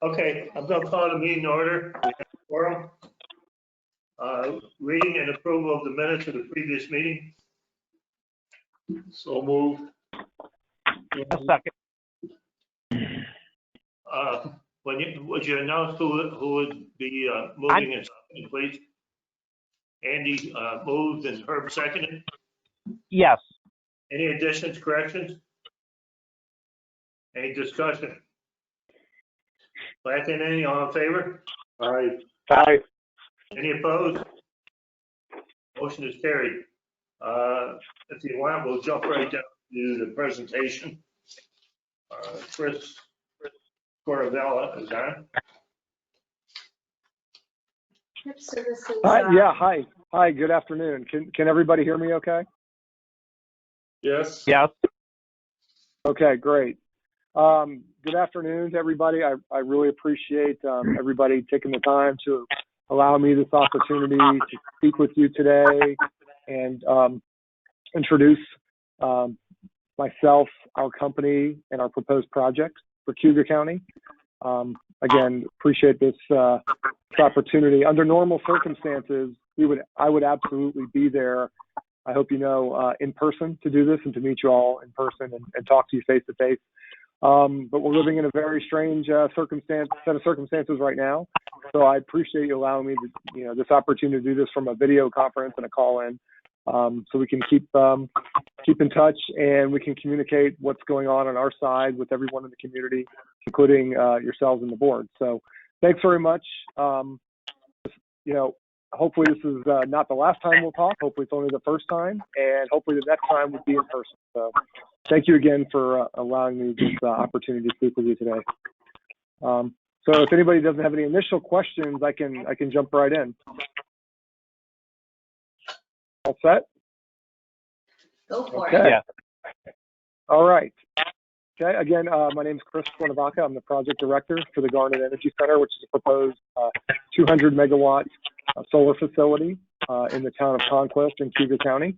Okay, I'm going to call the meeting order. We have a quorum. Reading and approval of the minutes of the previous meeting. So moved. A second. Would you announce who would be moving and seconding, please? Andy moved and Herb seconded. Yes. Any additions, corrections? Any discussion? Last and any, all in favor? Aye. Aye. Any opposed? Motion is carried. If you want, we'll jump right down to the presentation. Chris Coravella is on. Services. Yeah, hi. Hi, good afternoon. Can everybody hear me okay? Yes. Yes. Okay, great. Good afternoon to everybody. I really appreciate everybody taking the time to allow me this opportunity to speak with you today and introduce myself, our company, and our proposed project for Cayuga County. Again, appreciate this opportunity. Under normal circumstances, I would absolutely be there. I hope you know in person to do this and to meet you all in person and talk to you face to face. But we're living in a very strange set of circumstances right now. So I appreciate you allowing me this opportunity to do this from a video conference and a call in, so we can keep in touch and we can communicate what's going on our side with everyone in the community, including yourselves and the board. So thanks very much. Hopefully this is not the last time we'll talk. Hopefully it's only the first time, and hopefully the next time will be in person. So thank you again for allowing me this opportunity to speak with you today. So if anybody doesn't have any initial questions, I can jump right in. All set? Go for Okay. it. Yeah. All right. Okay. Again, my name is Chris Cuernavaca. I'm the project director for the Garnet Energy Center, which is a proposed 200 megawatt solar facility in the town of Conquest in Cayuga County.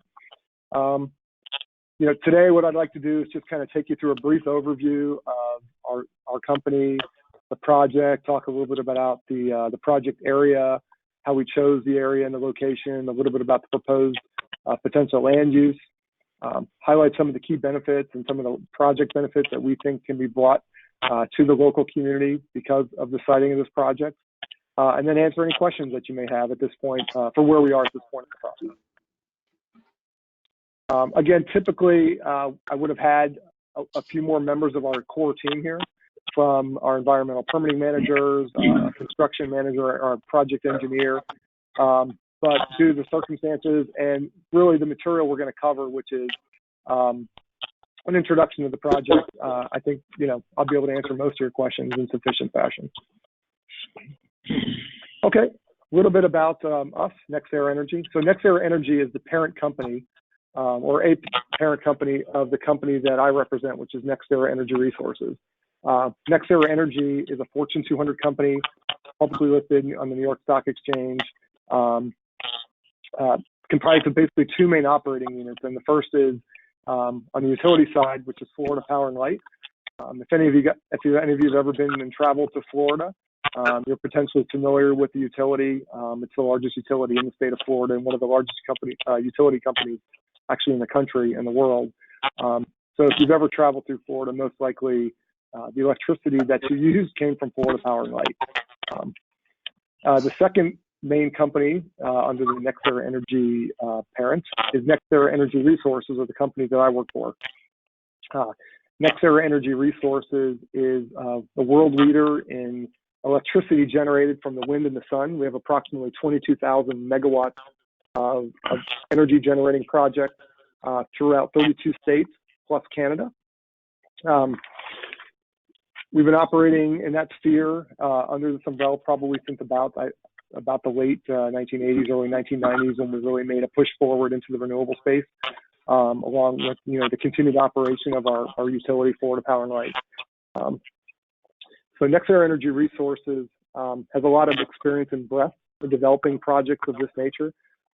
Today what I'd like to do is just kind of take you through a brief overview of our company, the project, talk a little bit about the project area, how we chose the area and the location, a little bit about the proposed potential land use, highlight some of the key benefits and some of the project benefits that we think can be brought to the local community because of the siting of this project, and then answer any questions that you may have at this point for where we are at this point in the process. Again, typically, I would have had a few more members of our core team here, from our environmental permitting managers, construction manager, our project engineer. But due to the circumstances and really the material we're going to cover, which is an introduction to the project, I think, I'll be able to answer most of your questions in sufficient fashion. Okay, a little bit about us, NextEra Energy. So NextEra Energy is the parent company, or a parent company of the company that I represent, which is NextEra Energy Resources. NextEra Energy is a Fortune 200 company, publicly listed on the New York Stock Exchange, comprised of basically two main operating units. And the first is on the utility side, which is Florida Power and Light. If any of you have ever been and traveled to Florida, you're potentially familiar with the utility. It's the largest utility in the state of Florida and one of the largest utility companies actually in the country and the world. So if you've ever traveled through Florida, most likely the electricity that you used came from Florida Power and Light. The second main company under the NextEra Energy parent is NextEra Energy Resources, or the company that I work for. NextEra Energy Resources is the world leader in electricity generated from the wind and the sun. We have approximately 22,000 megawatts of energy generating projects throughout 32 states plus Canada. We've been operating in that sphere under this umbrella probably since about the late 1980s, early 1990s, when we really made a push forward into the renewable space, along with the continued operation of our utility, Florida Power and Light. So NextEra Energy Resources has a lot of experience and breadth in developing projects of this nature.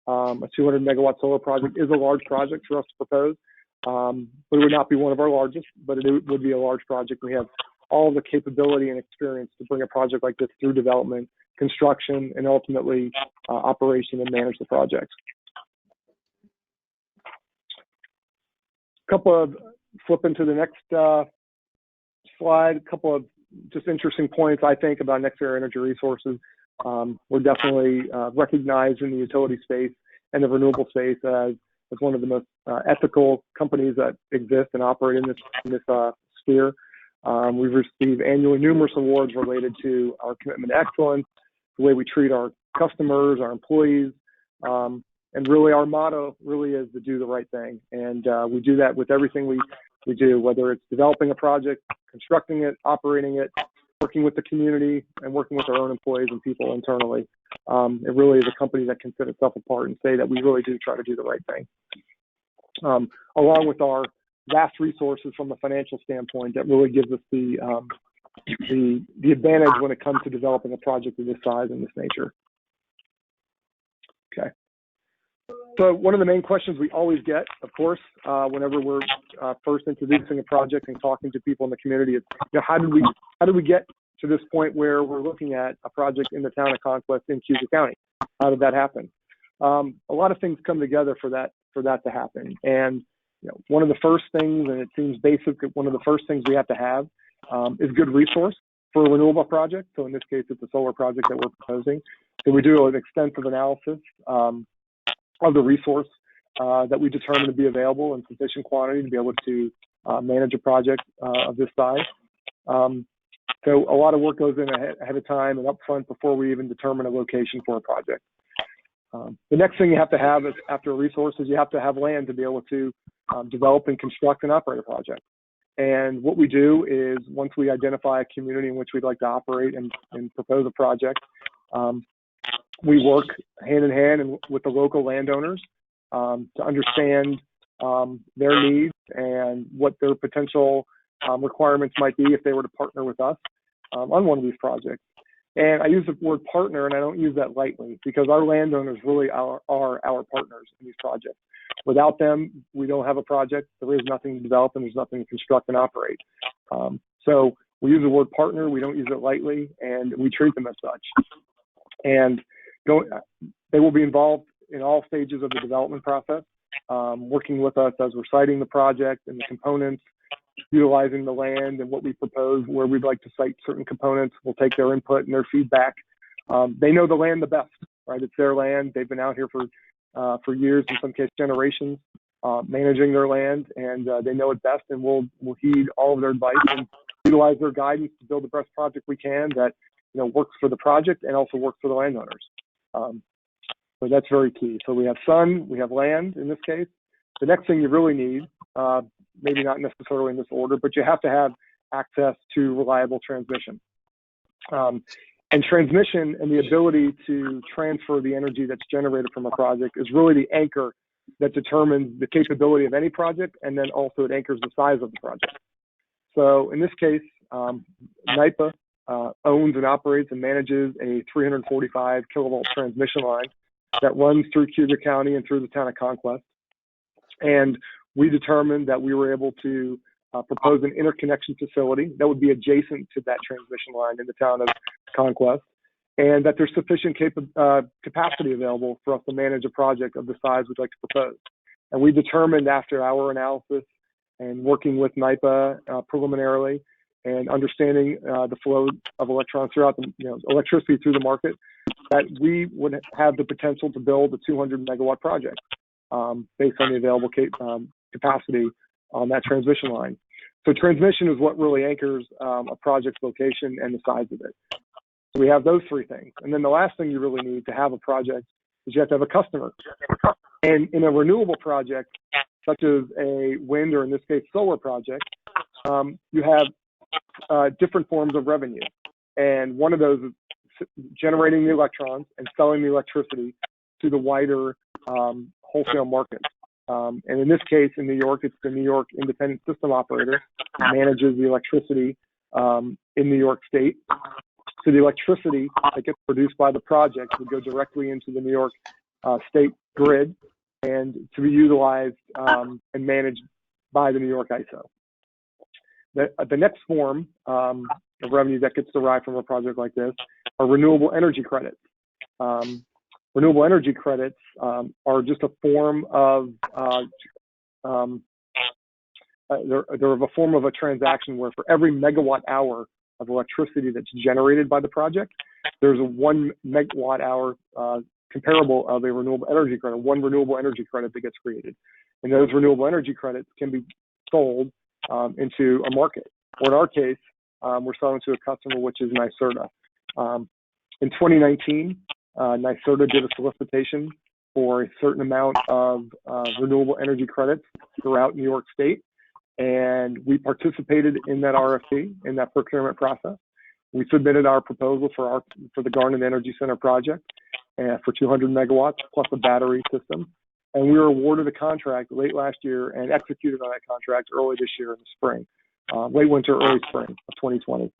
A 200 megawatt solar project is a large project for us to propose, but it would not be one of our largest, but it would be a large project. We have all the capability and experience to bring a project like this through development, construction, and ultimately operation and manage the project. Flipping to the next slide, a couple of just interesting points, I think, about NextEra Energy Resources. We're definitely recognized in the utility space and the renewable space as one of the most ethical companies that exist and operate in this sphere. We've received annually numerous awards related to our commitment to excellence, the way we treat our customers, our employees, and really our motto really is to do the right thing. And we do that with everything we do, whether it's developing a project, constructing it, operating it, working with the community, and working with our own employees and people internally. It really is a company that can set itself apart and say that we really do try to do the right thing. Along with our vast resources from a financial standpoint, that really gives us the advantage when it comes to developing a project of this size and this nature. Okay. So one of the main questions we always get, of course, whenever we're first introducing a project and talking to people in the community is, how did we get to this point where we're looking at a project in the town of Conquest in Cayuga County? How did that happen? A lot of things come together for that to happen. And one of the first things, and it seems basic, one of the first things we have to have is good resource for a renewable project. So in this case, it's a solar project that we're proposing. So we do an extensive analysis of the resource that we determine to be available in sufficient quantity to be able to manage a project of this size. So a lot of work goes in ahead of time and upfront before we even determine a location for a project. The next thing you have to have is, after a resource, is you have to have land to be able to develop and construct and operate a project. And what we do is, once we identify a community in which we'd like to operate and propose a project, we work hand in hand with the local landowners to understand their needs and what their potential requirements might be if they were to partner with us on one of these projects. And I use the word partner, and I don't use that lightly, because our landowners really are our partners in these projects. Without them, we don't have a project. There is nothing to develop, and there's nothing to construct and operate. So we use the word partner. We don't use it lightly, and we treat them as such. And they will be involved in all stages of the development process, working with us as we're siting the project and the components, utilizing the land and what we propose, where we'd like to site certain components. We'll take their input and their feedback. They know the land the best, right? It's their land. They've been out here for years, in some cases generations, managing their land, and they know it best. And we'll heed all of their advice and utilize their guidance to build the best project we can that works for the project and also works for the landowners. So that's very key. So we have sun, we have land in this case. The next thing you really need, maybe not necessarily in this order, but you have to have access to reliable transmission. And transmission and the ability to transfer the energy that's generated from a project is really the anchor that determines the capability of any project, and then also it anchors the size of the project. So in this case, NYPA owns and operates and manages a 345 kilovolt transmission line that runs through Cayuga County and through the town of Conquest. And we determined that we were able to propose an interconnection facility that would be adjacent to that transmission line in the town of Conquest, and that there's sufficient capacity available for us to manage a project of the size we'd like to propose. And we determined, after our analysis and working with NYPA preliminarily, and understanding the flow of electrons throughout electricity through the market, that we would have the potential to build a 200 megawatt project based on the available capacity on that transmission line. So transmission is what really anchors a project's location and the size of it. So we have those three things. And then the last thing you really need to have a project is you have to have a customer. And in a renewable project, such as a wind, or in this case, solar project, you have different forms of revenue. And one of those is generating the electrons and selling the electricity to the wider wholesale market. And in this case, in New York, it's the New York Independent System Operator that manages the electricity in New York State. So the electricity that gets produced by the project would go directly into the New York State grid and to be utilized and managed by the New York ISO. The next form of revenue that gets derived from a project like this are renewable energy credits. Renewable energy credits are just a form of they're a form of a transaction where for every megawatt hour of electricity that's generated by the project, there's a 1 megawatt hour comparable of a renewable energy credit, one renewable energy credit that gets created. And those renewable energy credits can be sold into a market. Or in our case, we're selling to a customer, which is NYSERDA. In 2019, NYSERDA did a solicitation for a certain amount of renewable energy credits throughout New York State. And we participated in that RFP, in that procurement process. We submitted our proposal for the Garnet Energy Center project for 200 megawatts plus a battery system. And we were awarded a contract late last year and executed on that contract early this year in the spring, late winter, early spring of 2020.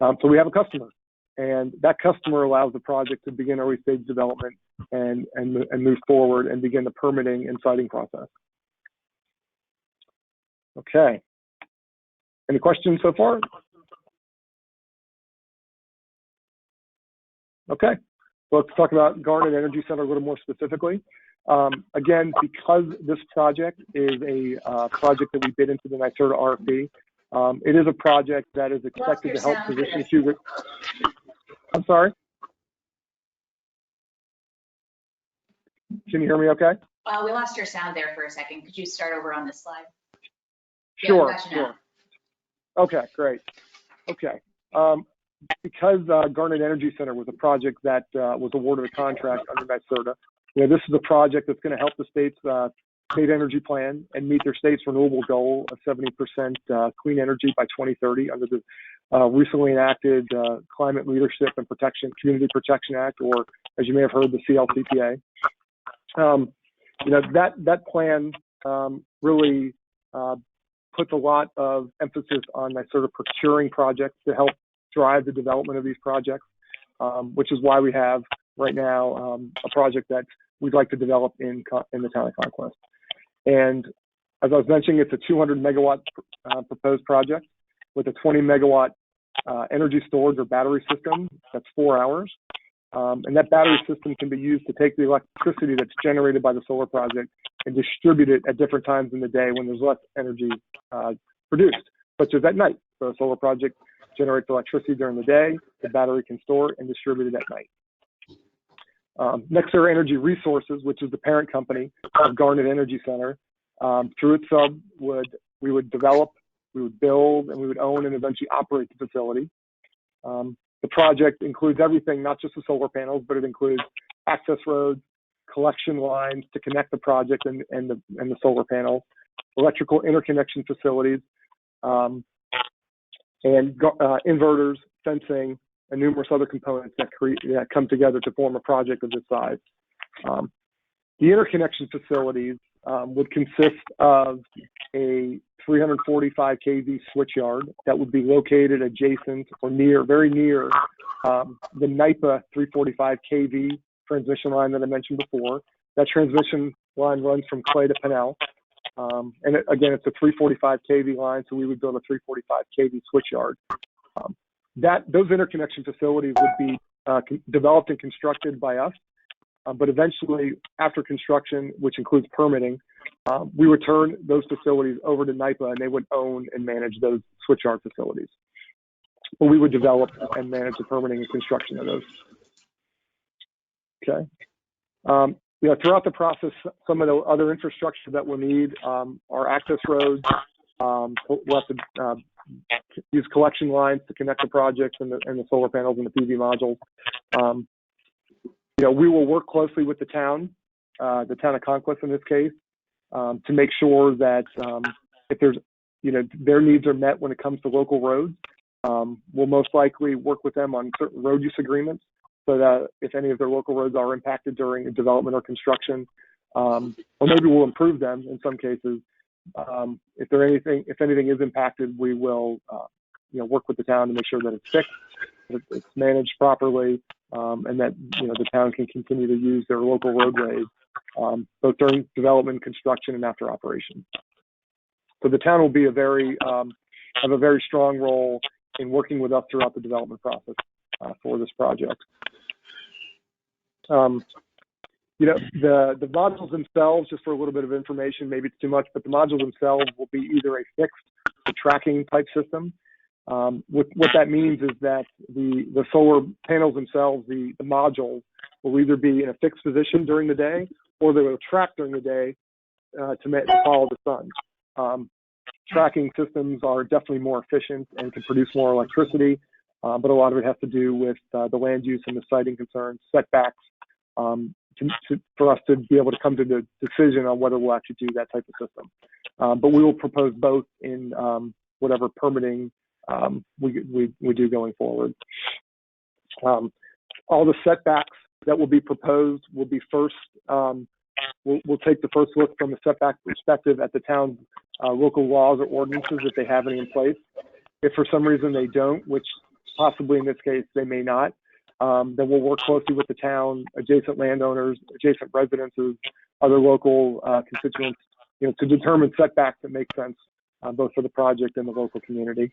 So we have a customer, and that customer allows the project to begin early stage development and move forward and begin the permitting and siting process. Okay. Any questions so far? Okay. Let's talk about Garnet Energy Center a little more specifically. Again, because this project is a project that we bid into the NYSERDA RFP, it is a project that is expected to help position Cayuga. I'm sorry? Can you hear me okay? We lost your sound there for a second. Could you start over on this slide? Sure, Yeah, sure. Okay, great. Okay. Because Garnet Energy Center was a project that was awarded a contract under NYSERDA, this is a project that's going to help the state's state energy plan and meet their state's renewable goal of 70% clean energy by 2030 under the recently enacted Climate Leadership and Community Protection Act, or as you may have heard, the CLCPA. That plan really puts a lot of emphasis on NYSERDA procuring projects to help drive the development of these projects, which is why we have right now a project that we'd like to develop in the town of Conquest. And as I was mentioning, it's a 200 megawatt proposed project with a 20 megawatt energy storage or battery system that's 4 hours. And that battery system can be used to take the electricity that's generated by the solar project and distribute it at different times in the day when there's less energy produced, such as at night. So a solar project generates electricity during the day, the battery can store it and distribute it at night. Next are Energy Resources, which is the parent company of Garnet Energy Center. Through its sub, we would develop, we would build, and we would own and eventually operate the facility. The project includes everything, not just the solar panels, but it includes access roads, collection lines to connect the project and the solar panels, electrical interconnection facilities, and inverters, fencing, and numerous other components that come together to form a project of this size. The interconnection facilities would consist of a 345 kV switchyard that would be located adjacent or very near the NYPA 345 kV transmission line that I mentioned before. That transmission line runs from Clay to Pennell. And again, it's a 345 kV line, so we would build a 345 kV switchyard. Those interconnection facilities would be developed and constructed by us, but eventually, after construction, which includes permitting, we would turn those facilities over to NYPA, and they would own and manage those switchyard facilities. But we would develop and manage the permitting and construction of those. Okay. Throughout the process, some of the other infrastructure that we'll need are access roads. We'll have to use collection lines to connect the projects and the solar panels and the PV modules. We will work closely with the town of Conquest in this case, to make sure that if there's, their needs are met when it comes to local roads. We'll most likely work with them on certain road use agreements so that if any of their local roads are impacted during development or construction, or maybe we'll improve them in some cases. If anything is impacted, we will, work with the town to make sure that it's fixed, that it's managed properly, and that the town can continue to use their local roadways, both during development, construction, and after operation. So the town will be a very have a very strong role in working with us throughout the development process for this project. You know, the modules themselves, just for a little bit of information, maybe it's too much, but the modules themselves will be either a fixed or tracking type system. What that means is that the solar panels themselves, the modules, will either be in a fixed position during the day, or they will track during the day to follow the sun. Tracking systems are definitely more efficient and can produce more electricity, but a lot of it has to do with the land use and the siting concerns, setbacks, for us to be able to come to the decision on whether we'll actually do that type of system. But we will propose both in whatever permitting we do going forward. All the setbacks that will be proposed will be first, we'll take the first look from a setback perspective at the town's local laws or ordinances if they have any in place. If for some reason they don't, which possibly in this case they may not, then we'll work closely with the town, adjacent landowners, adjacent residences, other local constituents, you know, to determine setbacks that make sense both for the project and the local community.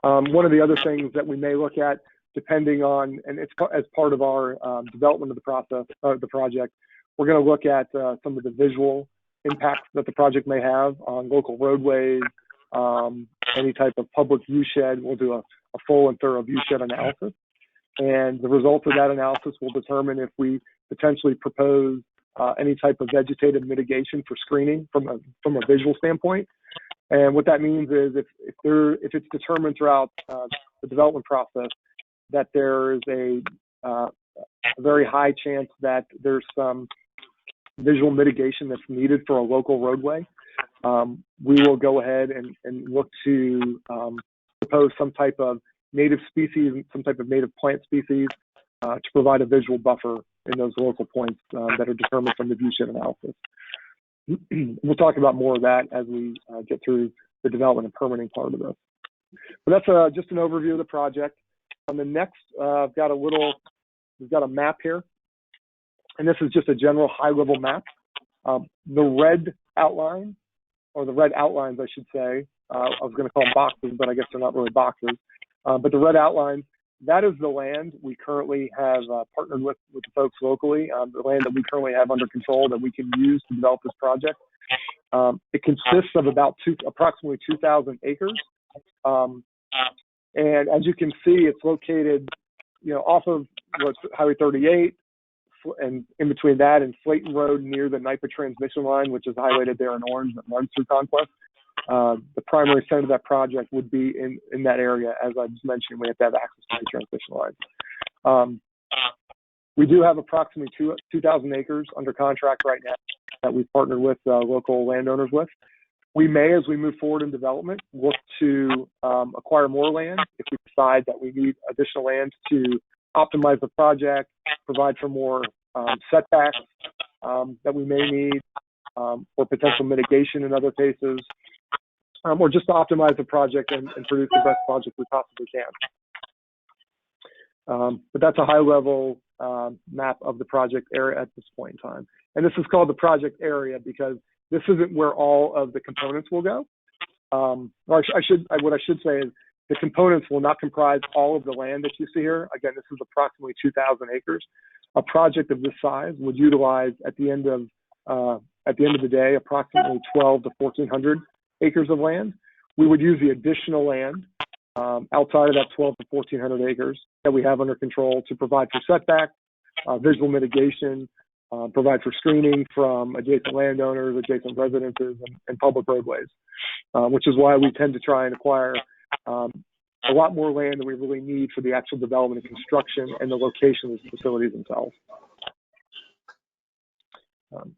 One of the other things that we may look at, depending on, and it's as part of our development of the process, the project, we're going to look at some of the visual impacts that the project may have on local roadways, any type of public view shed. We'll do a full and thorough view shed analysis. And the results of that analysis will determine if we potentially propose any type of vegetative mitigation for screening from a visual standpoint. And what that means is if it's determined throughout the development process that there is a very high chance that there's some visual mitigation that's needed for a local roadway, we will go ahead and look to propose some type of native species, some type of native plant species to provide a visual buffer in those local points that are determined from the viewshed analysis. We'll talk about more of that as we get through the development and permitting part of this. But that's just an overview of the project. On the next, we've got a map here, and this is just a general high-level map. The red outline, or the red outlines, I should say, I was going to call them boxes, but I guess they're not really boxes. But the red outline, that is the land we currently have partnered with the folks locally, the land that we currently have under control that we can use to develop this project. It consists of about approximately 2,000 acres. And as you can see, it's located, you know, off of Highway 38, and in between that and Slayton Road near the NYPA transmission line, which is highlighted there in orange that runs through Conquest. The primary center of that project would be in that area. As I just mentioned, we have to have access to the transmission lines. We do have approximately 2,000 acres under contract right now that we've partnered with local landowners with. We may, as we move forward in development, look to acquire more land if we decide that we need additional land to optimize the project, provide for more setbacks that we may need, or potential mitigation in other cases, or just to optimize the project and produce the best project we possibly can. But that's a high-level map of the project area at this point in time. And this is called the project area because this isn't where all of the components will go. What I should say is the components will not comprise all of the land that you see here. Again, this is approximately 2,000 acres. A project of this size would utilize at the end of the day approximately 1,200 to 1,400 acres of land. We would use the additional land outside of that 1,200 to 1,400 acres that we have under control to provide for setback, visual mitigation, provide for screening from adjacent landowners, adjacent residences, and public roadways, which is why we tend to try and acquire a lot more land than we really need for the actual development and construction and the location of the facilities themselves.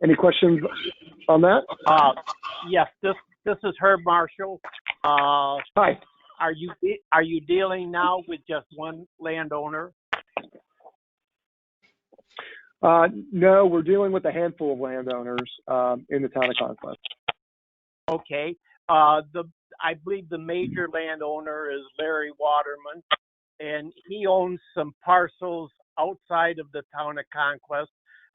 Any questions on that? Yes, this is Herb Marshall. Hi. Are you dealing now with just one landowner? No, we're dealing with a handful of landowners in the town of Conquest. Okay. I believe the major landowner is Larry Waterman, and he owns some parcels outside of the town of Conquest.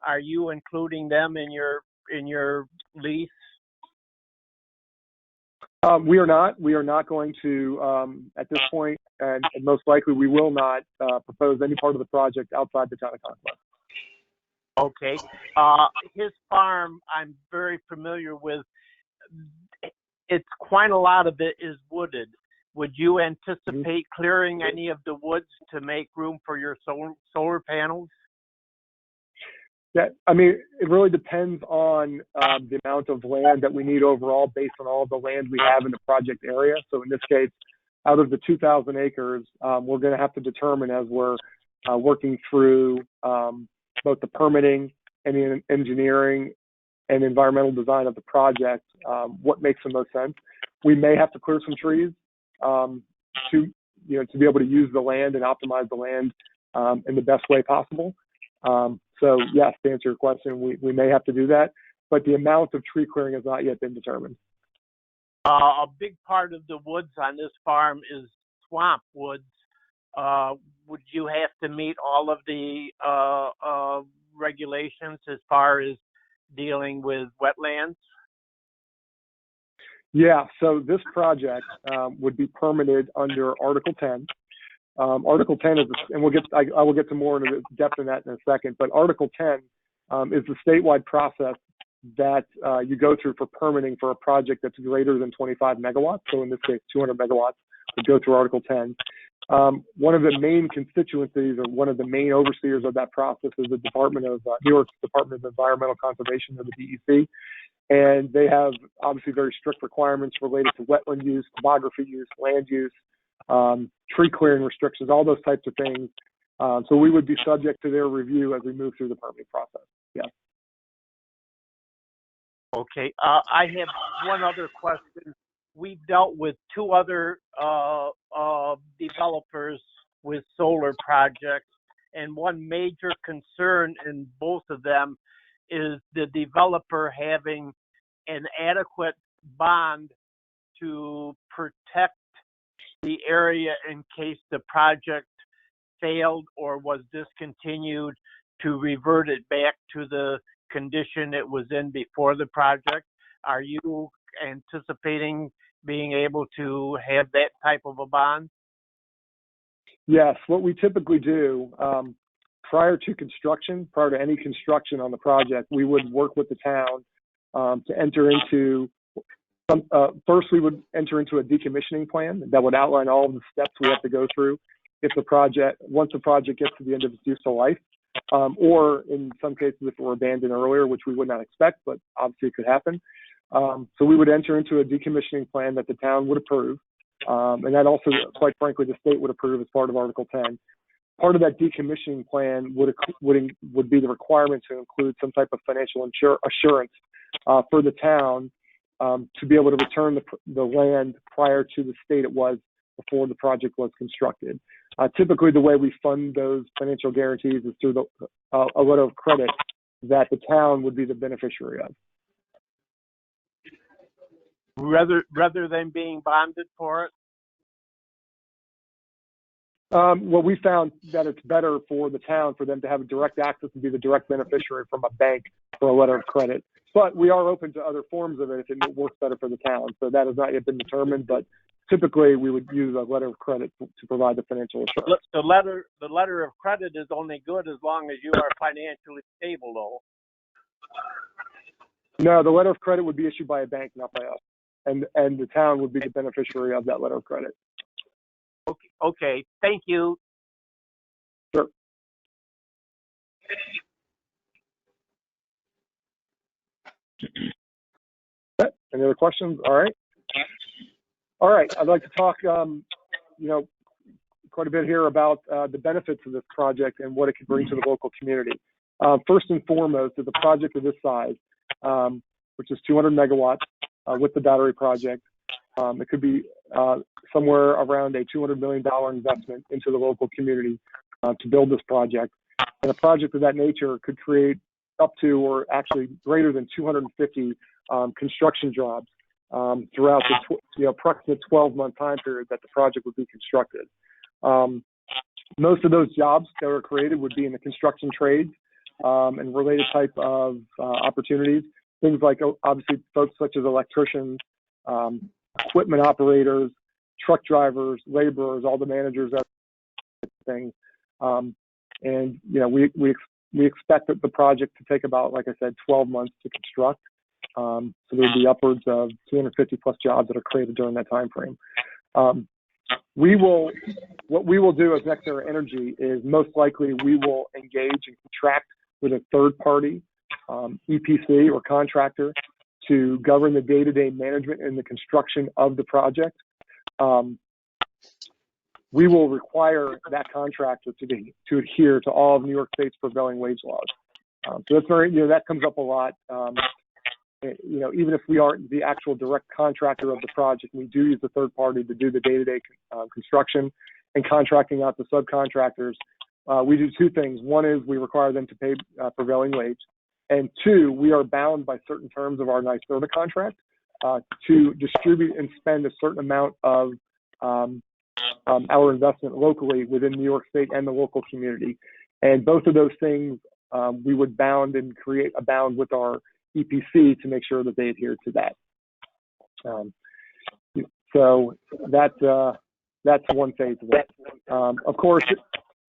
Are you including them in your lease? We are not. We are not going to, at this point, and most likely we will not propose any part of the project outside the town of Conquest. Okay. His farm, I'm very familiar with. It's quite a lot of it is wooded. Would you anticipate clearing any of the woods to make room for your solar panels? Yeah, I mean, it really depends on the amount of land that we need overall based on all the land we have in the project area. So in this case, out of the 2,000 acres, we're going to have to determine as we're working through both the permitting and the engineering and environmental design of the project, what makes the most sense. We may have to clear some trees to be able to use the land and optimize the land in the best way possible. So yes, to answer your question, we may have to do that, but the amount of tree clearing has not yet been determined. A big part of the woods on this farm is swamp woods. Would you have to meet all of the regulations as far as dealing with wetlands? Yeah, so this project would be permitted under Article 10. Article 10 is, and I will get to more into depth in that in a second, but Article 10 is the statewide process that you go through for permitting for a project that's greater than 25 megawatts. So in this case, 200 megawatts would go through Article 10. One of the main constituencies or one of the main overseers of that process is the New York's Department of Environmental Conservation, or the DEC. And they have obviously very strict requirements related to wetland use, topography use, land use, tree clearing restrictions, all those types of things. So we would be subject to their review as we move through the permitting process. Yeah. Okay. I have one other question. We've dealt with two other developers with solar projects, and one major concern in both of them is the developer having an adequate bond to protect the area in case the project failed or was discontinued, to revert it back to the condition it was in before the project. Are you anticipating being able to have that type of a bond? Yes, what we typically do prior to any construction on the project, we would work with the town to enter into first we would enter into a decommissioning plan that would outline all of the steps we have to go through once the project gets to the end of its useful life, or in some cases if it were abandoned earlier, which we would not expect, but obviously it could happen. So we would enter into a decommissioning plan that the town would approve, and that also, quite frankly, the state would approve as part of Article 10. Part of that decommissioning plan would be the requirement to include some type of financial assurance for the town to be able to return the land prior to the state it was before the project was constructed. Typically, the way we fund those financial guarantees is through a letter of credit that the town would be the beneficiary of. Rather than being bonded for it? Well, we found that it's better for the town for them to have direct access and be the direct beneficiary from a bank for a letter of credit. But we are open to other forms of it if it works better for the town. So that has not yet been determined, but typically we would use a letter of credit to provide the financial assurance. The letter of credit is only good as long as you are financially stable, though. No, the letter of credit would be issued by a bank, not by us. And the town would be the beneficiary of that letter of credit. Okay. Thank you. Sure. Any other questions? All right. I'd like to talk, quite a bit here about the benefits of this project and what it could bring to the local community. First and foremost, is a project of this size, which is 200 megawatts with the battery project. It could be somewhere around a $200 million investment into the local community to build this project. And a project of that nature could create up to, or actually greater than 250 construction jobs throughout the approximate 12-month time period that the project would be constructed. Most of those jobs that are created would be in the construction trades and related type of opportunities. Things like, obviously, folks such as electricians, equipment operators, truck drivers, laborers, all the managers, everything. And we expect that the project to take about, like I said, 12 months to construct. So there'll be upwards of 250 plus jobs that are created during that time frame. What we will do as NextEra Energy is most likely we will engage and contract with a third party EPC or contractor to govern the day-to-day management and the construction of the project. We will require that contractor to adhere to all of New York State's prevailing wage laws. So that's very, that comes up a lot. Even if we aren't the actual direct contractor of the project, we do use a third party to do the day-to-day construction and contracting out the subcontractors. We do two things. One is we require them to pay prevailing wage. And two, we are bound by certain terms of our NYSERDA contract to distribute and spend a certain amount of our investment locally within New York State and the local community. And both of those things, we would bound and create a bound with our EPC to make sure that they adhere to that. So that's one phase of it. Of course,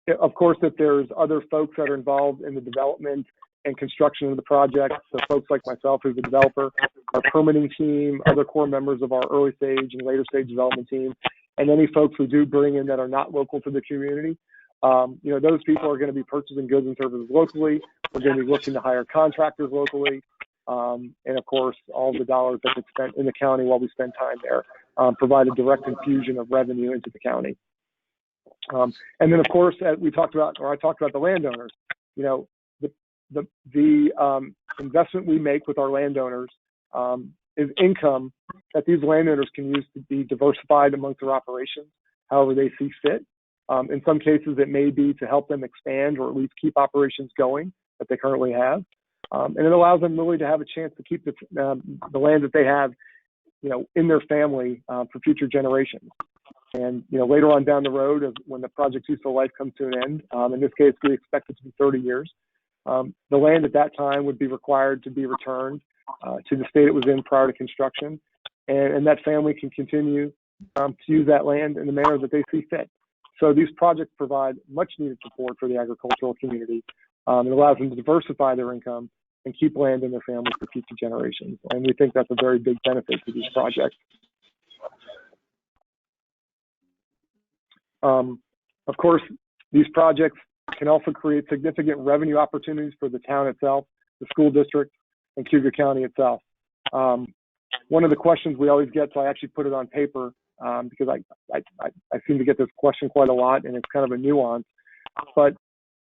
if there's other folks that are involved in the development and construction of the project, so folks like myself who's a developer, our permitting team, other core members of our early stage and later stage development team, and any folks we do bring in that are not local to the community, those people are going to be purchasing goods and services locally. We're going to be looking to hire contractors locally. And of course, all the dollars that get spent in the county while we spend time there provide a direct infusion of revenue into the county. And then, of course, I talked about the landowners. The investment we make with our landowners is income that these landowners can use to be diversified amongst their operations, however they see fit. In some cases, it may be to help them expand or at least keep operations going that they currently have. And it allows them really to have a chance to keep the land that they have, in their family for future generations. And, later on down the road, when the project's useful life comes to an end, in this case, we expect it to be 30 years, the land at that time would be required to be returned to the state it was in prior to construction. And that family can continue to use that land in the manner that they see fit. So these projects provide much needed support for the agricultural community. It allows them to diversify their income and keep land in their families for future generations. And we think that's a very big benefit to these projects. Of course, these projects can also create significant revenue opportunities for the town itself, the school district, and Cayuga County itself. One of the questions we always get, so I actually put it on paper because I seem to get this question quite a lot, and it's kind of a nuance. But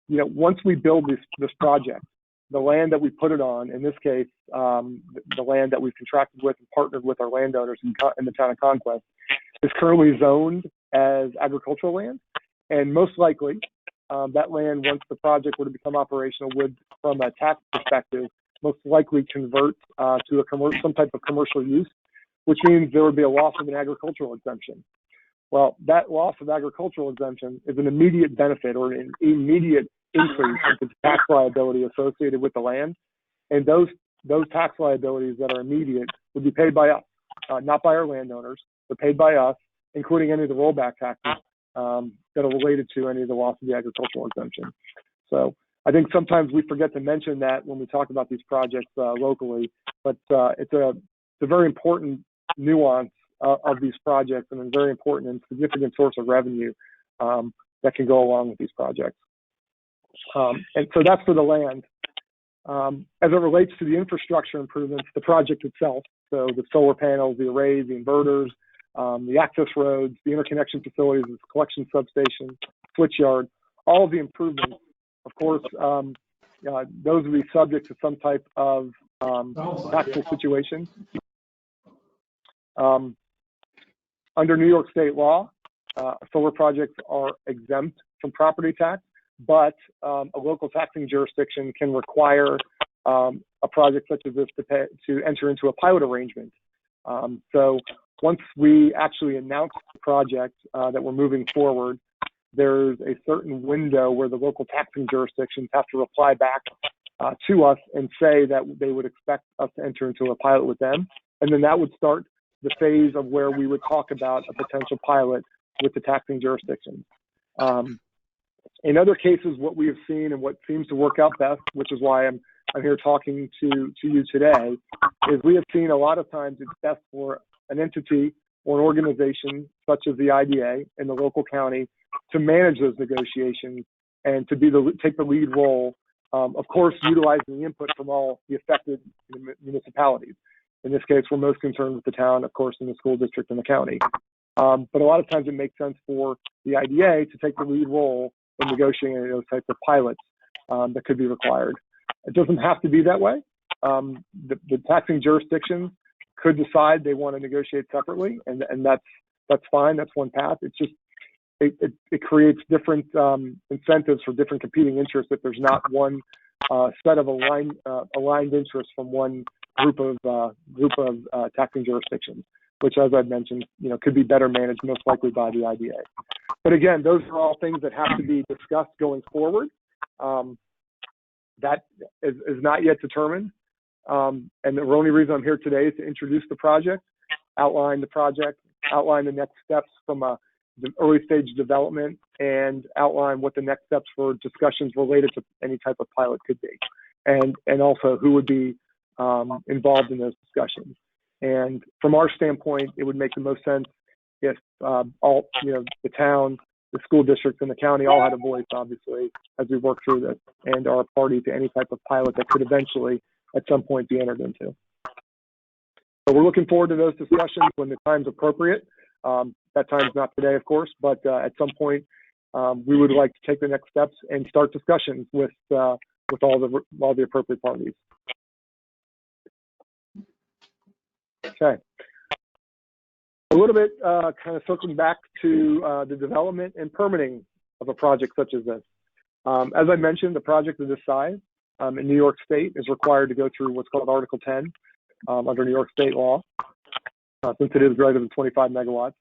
once we build this project, the land that we put it on, in this case, the land that we've contracted with and partnered with our landowners in the town of Conquest, is currently zoned as agricultural land. And most likely, that land, once the project were to become operational, would, from a tax perspective, most likely convert to some type of commercial use, which means there would be a loss of an agricultural exemption. Well, that loss of agricultural exemption is an immediate benefit or an immediate increase in the tax liability associated with the land. And those tax liabilities that are immediate would be paid by us, not by our landowners, but paid by us, including any of the rollback taxes that are related to any of the loss of the agricultural exemption. So I think sometimes we forget to mention that when we talk about these projects locally, but it's a very important nuance of these projects and a very important and significant source of revenue that can go along with these projects. And so that's for the land. As it relates to the infrastructure improvements, the project itself, so the solar panels, the arrays, the inverters, the access roads, the interconnection facilities, the collection substation, switchyard, all of the improvements, of course, those will be subject to some type of taxable situation. Under New York state law, solar projects are exempt from property tax, but a local taxing jurisdiction can require a project such as this to enter into a pilot arrangement. So once we actually announce the project that we're moving forward, there's a certain window where the local taxing jurisdictions have to reply back to us and say that they would expect us to enter into a pilot with them. And then that would start the phase of where we would talk about a potential pilot with the taxing jurisdictions. In other cases, what we have seen and what seems to work out best, which is why I'm here talking to you today, is we have seen a lot of times it's best for an entity or an organization such as the IDA in the local county to manage those negotiations and to take the lead role, of course, utilizing the input from all the affected municipalities. In this case, we're most concerned with the town, of course, and the school district and the county. But a lot of times it makes sense for the IDA to take the lead role in negotiating those types of pilots that could be required. It doesn't have to be that way. The taxing jurisdictions could decide they want to negotiate separately, and that's fine. That's one path. It's just it creates different incentives for different competing interests if there's not one set of aligned interests from one group of taxing jurisdictions, which, as I've mentioned, could be better managed most likely by the IDA. But again, those are all things that have to be discussed going forward. That is not yet determined. And the only reason I'm here today is to introduce the project, outline the project, outline the next steps from the early stage development, and outline what the next steps for discussions related to any type of pilot could be, and also who would be involved in those discussions. And from our standpoint, it would make the most sense if all, the town, the school districts, and the county all had a voice, obviously, as we work through this, and are a party to any type of pilot that could eventually, at some point, be entered into. So we're looking forward to those discussions when the time's appropriate. That time's not today, of course, but at some point, we would like to take the next steps and start discussions with all the appropriate parties. Okay. A little bit kind of circling back to the development and permitting of a project such as this. As I mentioned, the project of this size in New York State is required to go through what's called Article 10 under New York State law, since it is greater than 25 megawatts.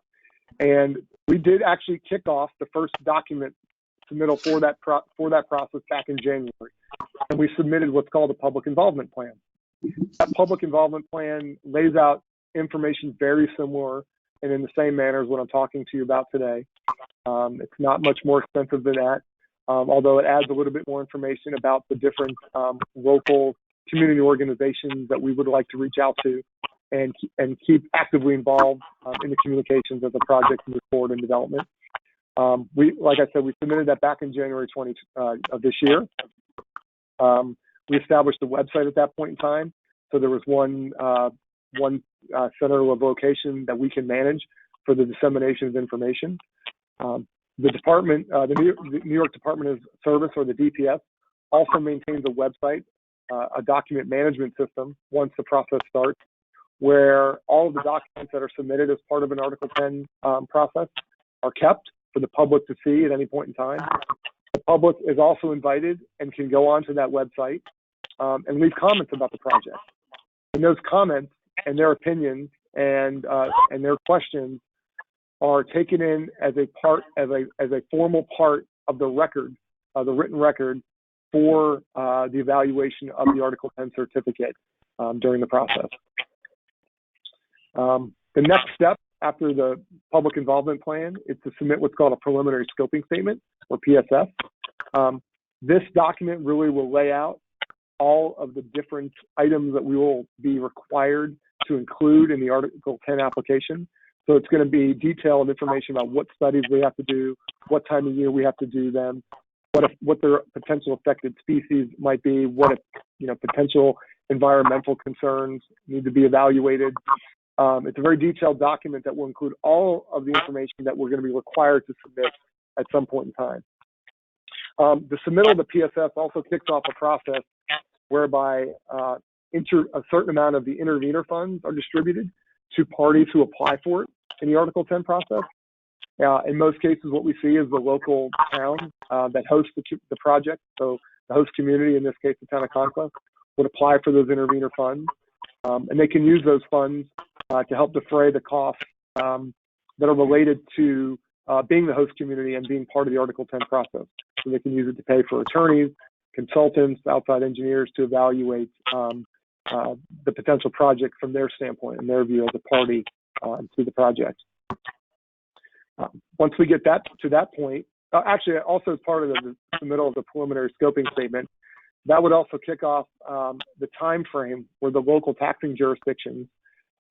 And we did actually kick off the first document submittal for that process back in January. And we submitted what's called a public involvement plan. That public involvement plan lays out information very similar and in the same manner as what I'm talking to you about today. It's not much more expensive than that, although it adds a little bit more information about the different local community organizations that we would like to reach out to and keep actively involved in the communications of the project moves forward in development. Like I said, we submitted that back in January of this year. We established a website at that point in time, so there was one center of location that we can manage for the dissemination of information. The department, the New York Department of Service, or the DPS, also maintains a website, a document management system once the process starts, where all of the documents that are submitted as part of an Article 10 process are kept for the public to see at any point in time. The public is also invited and can go onto that website and leave comments about the project. And those comments and their opinions and their questions are taken in as a formal part of the record, the written record for the evaluation of the Article 10 certificate during the process. The next step after the public involvement plan is to submit what's called a preliminary scoping statement, or PSS. This document really will lay out all of the different items that we will be required to include in the Article 10 application. So it's going to be detailed information about what studies we have to do, what time of year we have to do them, what their potential affected species might be, what potential environmental concerns need to be evaluated. It's a very detailed document that will include all of the information that we're going to be required to submit at some point in time. The submittal of the PSS also kicks off a process whereby a certain amount of the intervenor funds are distributed to parties who apply for it in the Article 10 process. In most cases, what we see is the local town that hosts the project, so the host community, in this case, the town of Conquest, would apply for those intervenor funds. And they can use those funds to help defray the costs that are related to being the host community and being part of the Article 10 process. So they can use it to pay for attorneys, consultants, outside engineers to evaluate the potential project from their standpoint and their view as a party to the project. Once we get to that point, actually, also as part of the middle of the preliminary scoping statement, that would also kick off the time frame where the local taxing jurisdictions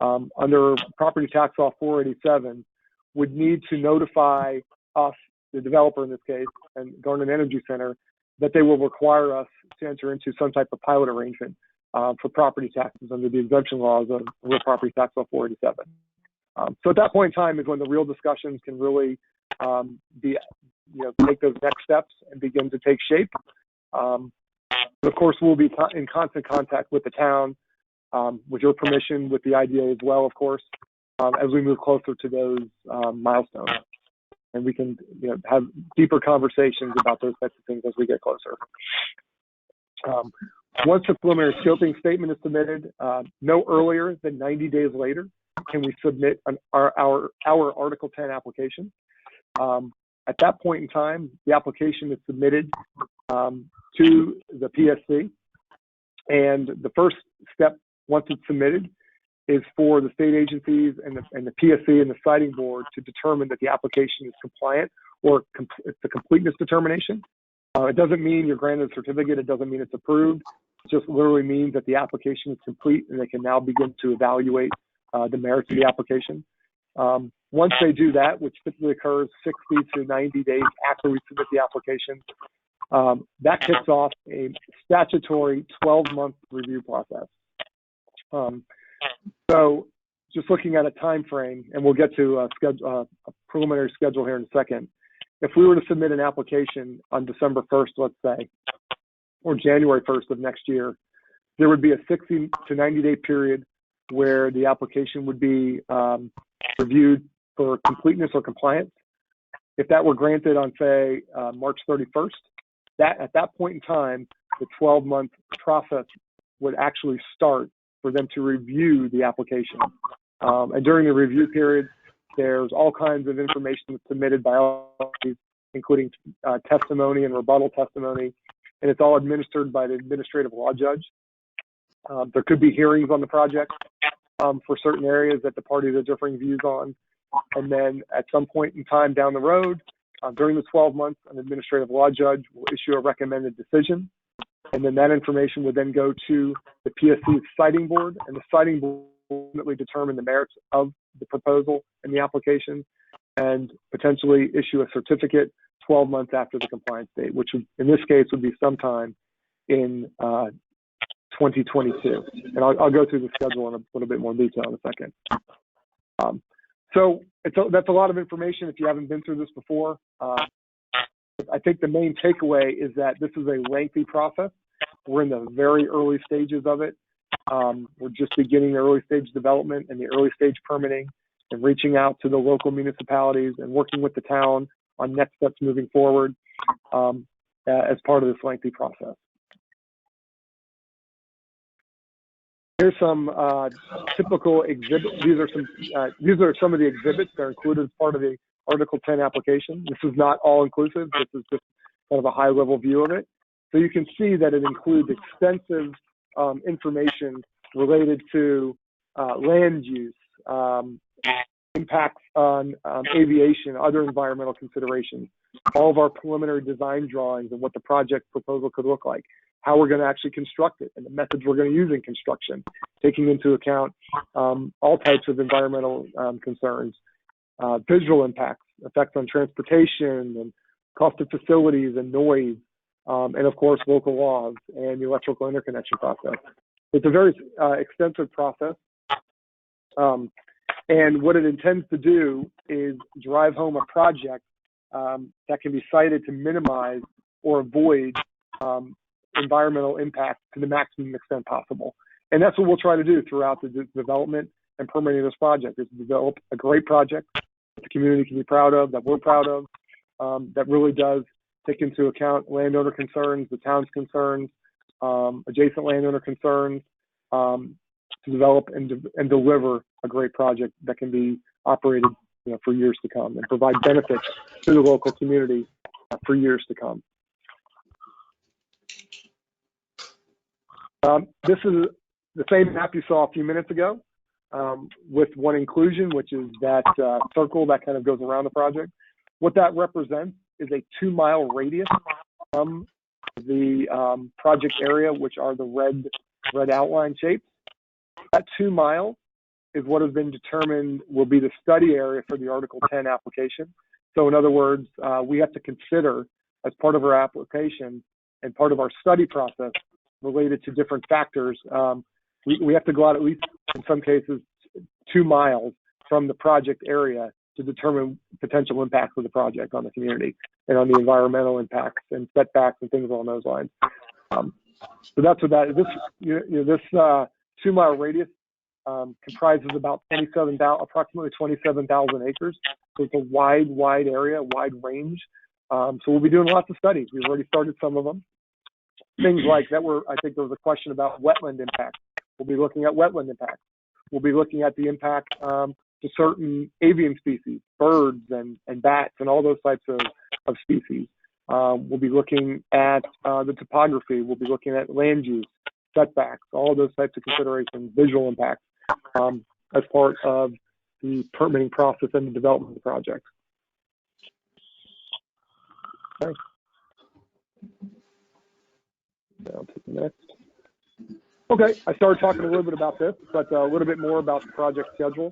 under Property Tax Law 487 would need to notify us, the developer in this case, and Garnet Energy Center, that they will require us to enter into some type of pilot arrangement for property taxes under the exemption laws of Real Property Tax Law 487. So at that point in time is when the real discussions can really take those next steps and begin to take shape. Of course, we'll be in constant contact with the town, with your permission, with the IDA as well, of course, as we move closer to those milestones. And we can have deeper conversations about those types of things as we get closer. Once the preliminary scoping statement is submitted, no earlier than 90 days later, can we submit our Article 10 application. At that point in time, the application is submitted to the PSC. And the first step, once it's submitted, is for the state agencies and the PSC and the siting board to determine that the application is compliant, or it's a completeness determination. It doesn't mean you're granted a certificate. It doesn't mean it's approved. It just literally means that the application is complete and they can now begin to evaluate the merits of the application. Once they do that, which typically occurs 60 to 90 days after we submit the application, that kicks off a statutory 12-month review process. So just looking at a time frame, and we'll get to a preliminary schedule here in a second. If we were to submit an application on December 1st, let's say, or January 1st of next year, there would be a 60 to 90-day period where the application would be reviewed for completeness or compliance. If that were granted on, say, March 31st, at that point in time, the 12-month process would actually start for them to review the application. And during the review period, there's all kinds of information submitted by all, including testimony and rebuttal testimony, and it's all administered by the administrative law judge. There could be hearings on the project for certain areas that the parties are differing views on. And then at some point in time down the road, during the 12 months, an administrative law judge will issue a recommended decision. And then that information would then go to the PSC's siting board, and the siting board will ultimately determine the merits of the proposal and the application, and potentially issue a certificate 12 months after the compliance date, which would, in this case would be sometime in 2022. And I'll go through the schedule in a little bit more detail in a second. So that's a lot of information if you haven't been through this before. I think the main takeaway is that this is a lengthy process. We're in the very early stages of it. We're just beginning the early stage development and the early stage permitting, and reaching out to the local municipalities and working with the town on next steps moving forward as part of this lengthy process. Here's some typical exhibits. These are some of the exhibits that are included as part of the Article 10 application. This is not all inclusive. This is just kind of a high level view of it. So you can see that it includes extensive information related to land use, impacts on aviation, other environmental considerations, all of our preliminary design drawings and what the project proposal could look like, how we're going to actually construct it, and the methods we're going to use in construction, taking into account all types of environmental concerns, visual impacts, effects on transportation and cost of facilities and noise, and of course local laws and the electrical interconnection process. It's a very extensive process, and what it intends to do is drive home a project that can be cited to minimize or avoid environmental impact to the maximum extent possible. And that's what we'll try to do throughout the development and permitting this project, is to develop a great project that the community can be proud of, that we're proud of, that really does take into account landowner concerns, the town's concerns, adjacent landowner concerns, to develop and deliver a great project that can be operated for years to come and provide benefits to the local community for years to come. This is the same map you saw a few minutes ago. with one inclusion, which is that circle that kind of goes around the project. What that represents is a 2-mile radius from the project area, which are the red outline shapes. That 2 miles is what has been determined will be the study area for the Article 10 application. So in other words, we have to consider as part of our application and part of our study process related to different factors, we have to go out at least in some cases 2 miles from the project area to determine potential impacts of the project on the community and on the environmental impacts and setbacks and things along those lines. So that's what that is. This 2-mile radius comprises about approximately 27,000 acres. So it's a wide area, wide range. So we'll be doing lots of studies. We've already started some of them. Things like that I think there was a question about wetland impact. We'll be looking at wetland impacts. We'll be looking at the impact to certain avian species, birds and bats and all those types of species. We'll be looking at the topography. We'll be looking at land use, setbacks, all of those types of considerations, visual impacts as part of the permitting process and the development of the project. Okay. Down to the next. Okay, I started talking a little bit about this, but a little bit more about the project schedule.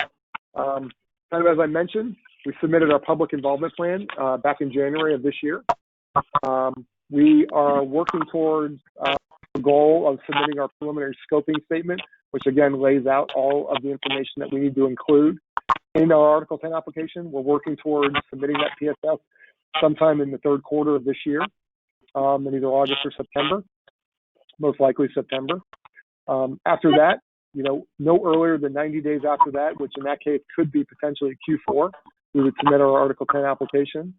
Kind of as I mentioned, we submitted our public involvement plan back in January of this year. We are working towards the goal of submitting our preliminary scoping statement, which again lays out all of the information that we need to include in our Article 10 application. We're working towards submitting that PSS sometime in the third quarter of this year, in either August or September, most likely September. After that, no earlier than 90 days after that, which in that case could be potentially Q4, we would submit our Article 10 application.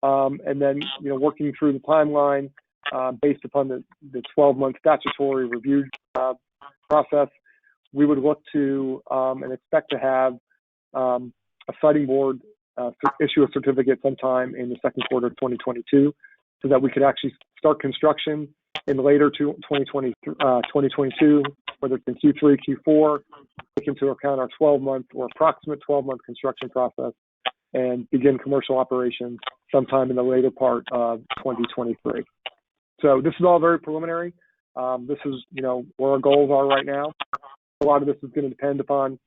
And then, working through the timeline based upon the 12-month statutory review process, we would look to and expect to have a siting board issue a certificate sometime in the second quarter of 2022 so that we could actually start construction in later 2022, whether it's in Q3, Q4, take into account our 12-month or approximate 12-month construction process and begin commercial operations sometime in the later part of 2023. So this is all very preliminary. This is, where our goals are right now. A lot of this is going to depend upon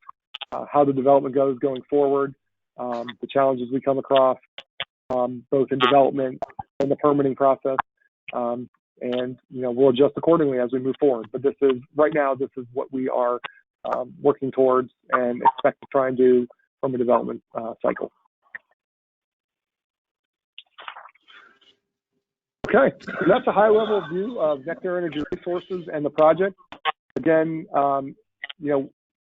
how the development goes going forward, the challenges we come across, both in development and the permitting process. And we'll adjust accordingly as we move forward. But this is what we are working towards and expect to try and do from a development cycle. Okay, so that's a high-level view of Nectar Energy Resources and the project. Again,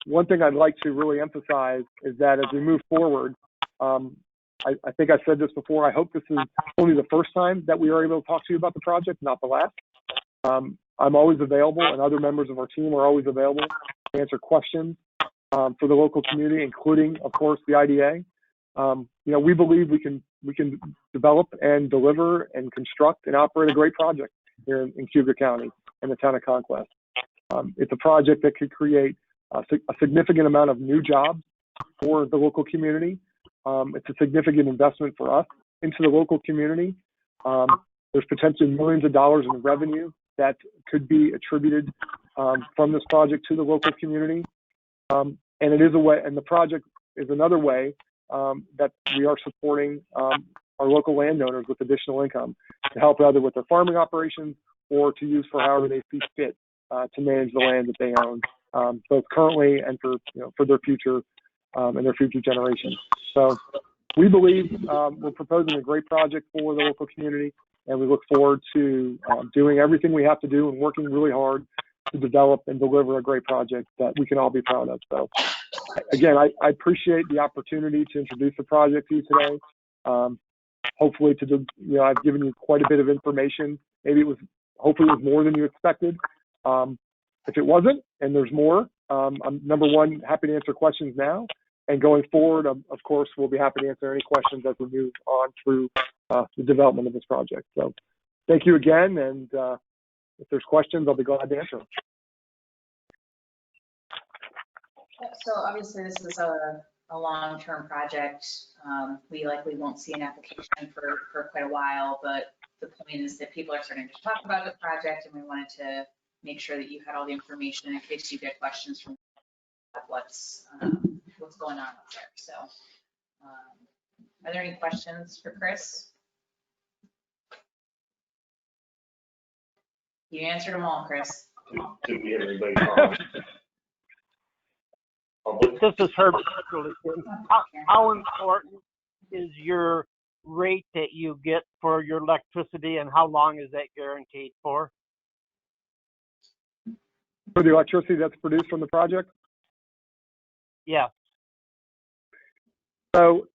one thing I'd like to really emphasize is that as we move forward, I think I said this before, I hope this is only the first time that we are able to talk to you about the project, not the last. I'm always available, and other members of our team are always available to answer questions for the local community, including, of course, the IDA. We believe we can develop and deliver and construct and operate a great project here in Cayuga County and the town of Conquest. It's a project that could create a significant amount of new jobs for the local community. It's a significant investment for us into the local community. There's potentially millions of dollars in revenue that could be attributed from this project to the local community. And it is a way, and the project is another way that we are supporting our local landowners with additional income to help either with their farming operations or to use for however they see fit to manage the land that they own, both currently and for their future and their future generations. So we believe we're proposing a great project for the local community, and we look forward to doing everything we have to do and working really hard to develop and deliver a great project that we can all be proud of. So again, I appreciate the opportunity to introduce the project to you today. Hopefully I've given you quite a bit of information. Hopefully it was more than you expected. If it wasn't, and there's more, I'm number one, happy to answer questions now. And going forward, of course, we'll be happy to answer any questions as we move on through the development of this project. So thank you again. And if there's questions, I'll be glad to answer them. So obviously this is a long-term project. We likely won't see an application for quite a while, but the point is that people are starting to talk about the project, and we wanted to make sure that you had all the information in case you get questions from what's going on up there. So are there any questions for Chris? You answered them all, Chris. Did we have anybody call? Public? This is Herb. How important is your rate that you get for your electricity, and how long is that guaranteed for? For the electricity that's produced from the project? Yeah. So,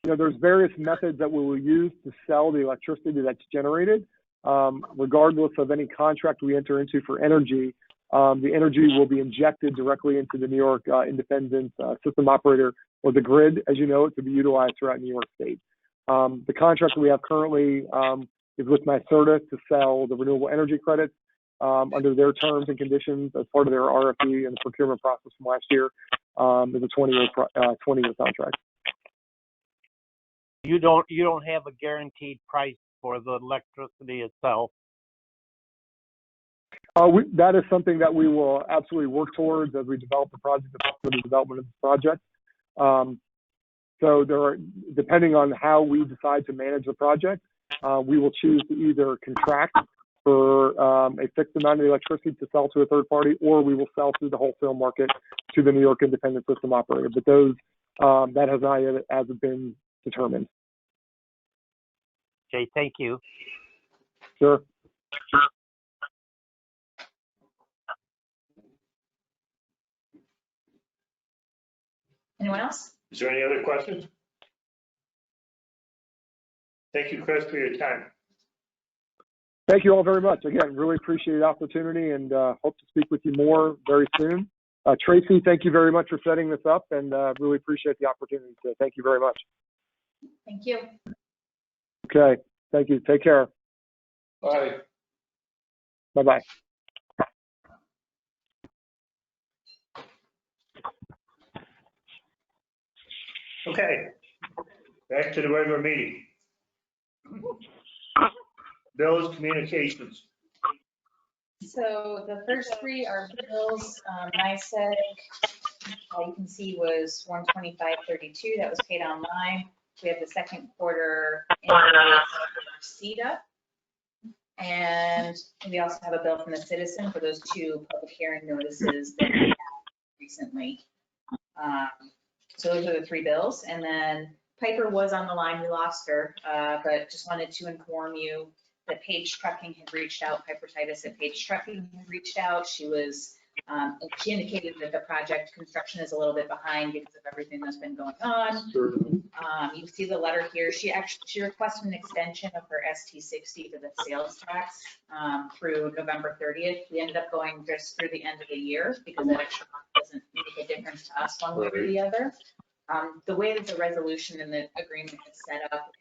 there's various methods that we will use to sell the electricity that's generated. Regardless of any contract we enter into for energy, the energy will be injected directly into the New York Independent System Operator, or the grid, as you know it, to be utilized throughout New York State. The contract we have currently is with NYSERDA to sell the renewable energy credits under their terms and conditions as part of their RFP and the procurement process from last year. Is a 20-year contract. You don't have a guaranteed price for the electricity itself. That is something that we will absolutely work towards as we develop the project, for the development of the project. So depending on how we decide to manage the project, we will choose to either contract for a fixed amount of electricity to sell to a third party, or we will sell through the wholesale market to the New York Independent System Operator. But those, that has not yet as been determined. Okay, thank you. Sure. Anyone else? Is there any other questions? Thank you, Chris, for your time. Thank you all very much. Again, really appreciate the opportunity, and hope to speak with you more very soon. Tracy, thank you very much for setting this up, and really appreciate the opportunity. So thank you very much. Thank you. Okay, thank you. Take care. Bye. Bye-bye. Okay, back to the regular meeting. Bills, communications. So the first three are bills. NYSEG, all you can see was $125.32. That was paid online. We have the second quarter invoice for CCIDA. And we also have a bill from the citizen for those two public hearing notices that we had recently. So those are the three bills. And then Piper was on the line. We lost her, but just wanted to inform you that Page Trucking had reached out. Piper Titus at Page Trucking had reached out. She indicated that the project construction is a little bit behind because of everything that's been going on. You see the letter here. She requested an extension of her ST60 for the sales tax through November 30th. We ended up going just through the end of the year because that extra month doesn't make a difference to us one way or the other. The way that the resolution and the agreement is set up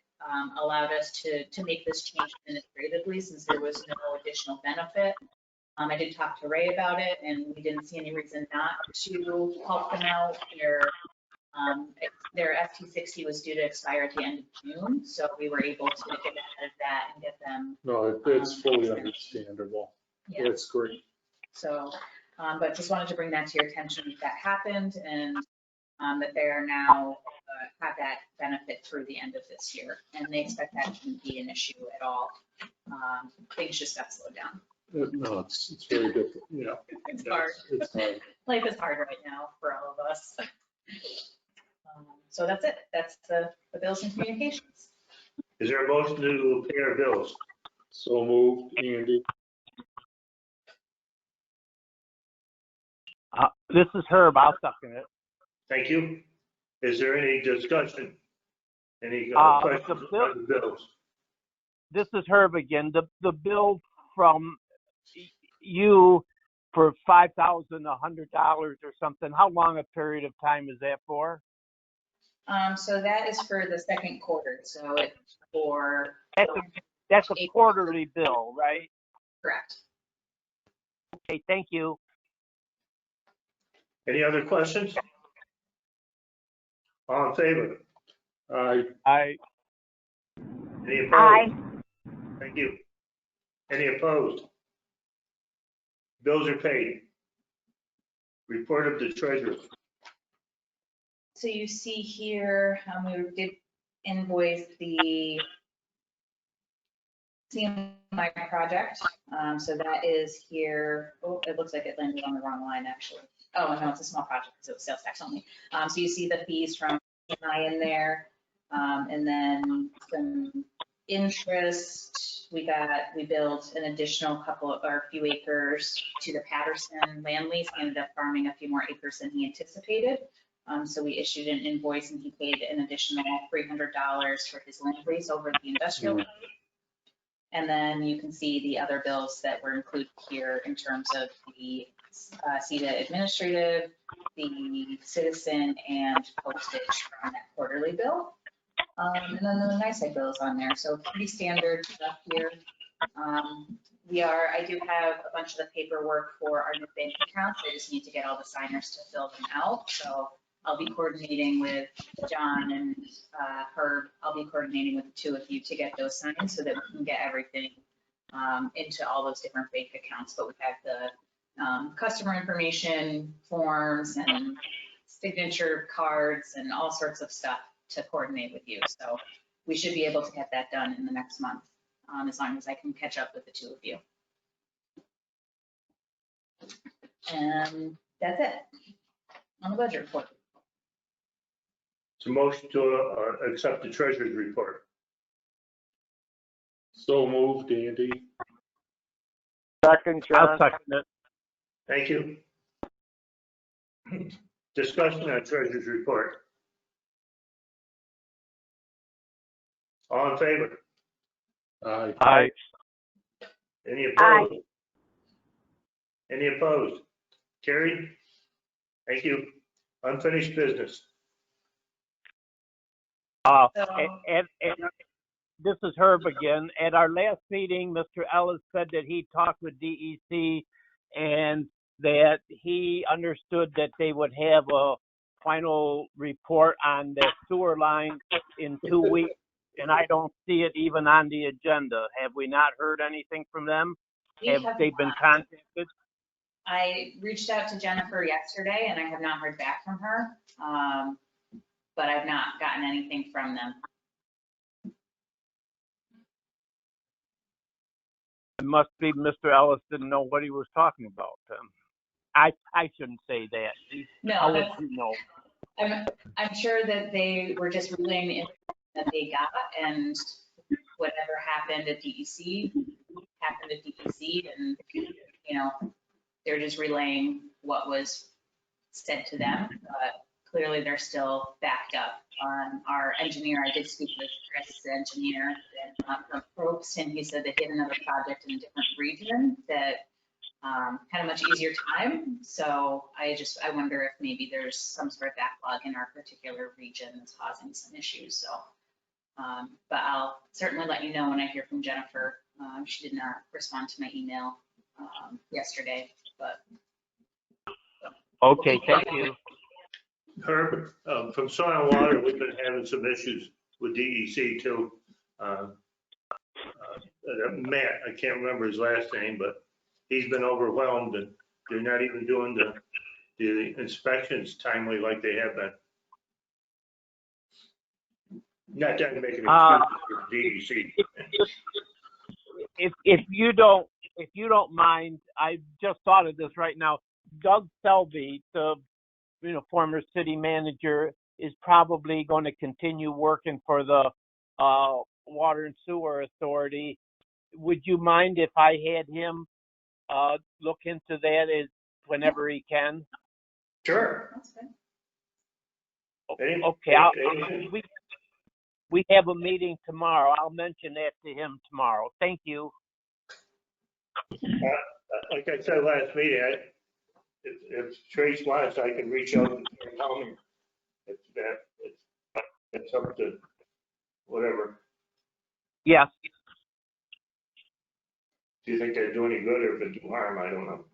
allowed us to make this change administratively since there was no additional benefit. I did talk to Ray about it, and we didn't see any reason not to help them out. Their FT60 was due to expire at the end of June, so we were able to get ahead of that and get them. No, it's fully understandable. Yeah. It's great. So, but just wanted to bring that to your attention that happened, and that they are now have that benefit through the end of this year, and they expect that shouldn't be an issue at all. Things just got slowed down. No, it's very difficult. Yeah. It's hard. It's hard. Life is hard right now for all of us. So that's it. That's the bills and communications. Is there a motion to pay our bills? So moved, Andy. This is Herb. I'll second it. Thank you. Is there any discussion? Any questions on the bills? This is Herb again. The bill from you for $5,100 or something. How long a period of time is that for? So that is for the second quarter. So it's for. That's a quarterly bill, right? Correct. Okay, thank you. Any other questions? All in favor? Aye. Any opposed? Thank you. Any opposed? Bills are paid. Report of the treasurer. So you see here, we did invoice the CMI project. So that is here. Oh, it looks like it landed on the wrong line, actually. Oh, no, it's a small project because it was sales tax only. So you see the fees from CMI in there. And then some interest. We built an additional a few acres to the Patterson land lease. He ended up farming a few more acres than he anticipated. So we issued an invoice and he paid an additional $300 for his land lease over the industrial. And then you can see the other bills that were included here in terms of the CCIDA administrative, the citizen, and postage from that quarterly bill. And then the NICEAG bills on there. So pretty standard stuff here. I do have a bunch of the paperwork for our new bank accounts. I just need to get all the signers to fill them out. So I'll be coordinating with John and Herb. I'll be coordinating with the two of you to get those signed so that we can get everything into all those different bank accounts. But we have the customer information forms and signature cards and all sorts of stuff to coordinate with you. So we should be able to get that done in the next month, as long as I can catch up with the two of you. And that's it on the budget report. It's a motion to accept the treasurer's report. So moved, Andy. Second, I'll John. second it. Thank you. Discussion on treasurer's report. All in favor? Aye. Aye. Any opposed? Any opposed? Carried? Thank you. Unfinished business. So- And this is Herb again. At our last meeting, Mr. Ellis said that he talked with DEC and that he understood that they would have a final report on the sewer line in 2 weeks. And I don't see it even on the agenda. Have we not heard anything from them? Have they been contacted? I reached out to Jennifer yesterday and I have not heard back from her. But I've not gotten anything from them. It must be Mr. Ellis didn't know what he was talking about. I shouldn't say that. How would you know? I'm sure that they were just relaying the information that they got, and whatever happened at DEC happened at DEC, and they're just relaying what was said to them. But clearly, they're still backed up on our engineer. I did speak with Chris, the engineer from Probst, and he said they did another project in a different region that had a much easier time. So I wonder if maybe there's some sort of backlog in our particular region that's causing some issues. So, but I'll certainly let you know when I hear from Jennifer. She did not respond to my email yesterday, but. Okay, thank you. Herb, from Soil and Water, we've been having some issues with DEC too. Matt, I can't remember his last name, but he's been overwhelmed and they're not even doing the inspections timely like they have been. Not trying to make an excuse for DEC. If you don't mind, I just thought of this right now. Doug Selby, the former city manager, is probably going to continue working for the Water and Sewer Authority. Would you mind if I had him look into that whenever he can? Sure. That's good. Okay, we have a meeting tomorrow. I'll mention that to him tomorrow. Thank you. Like I said last meeting, if Trace wants, I can reach out and tell him it's up to whatever. Yes. Do you think they do any good or if it do harm? I don't know.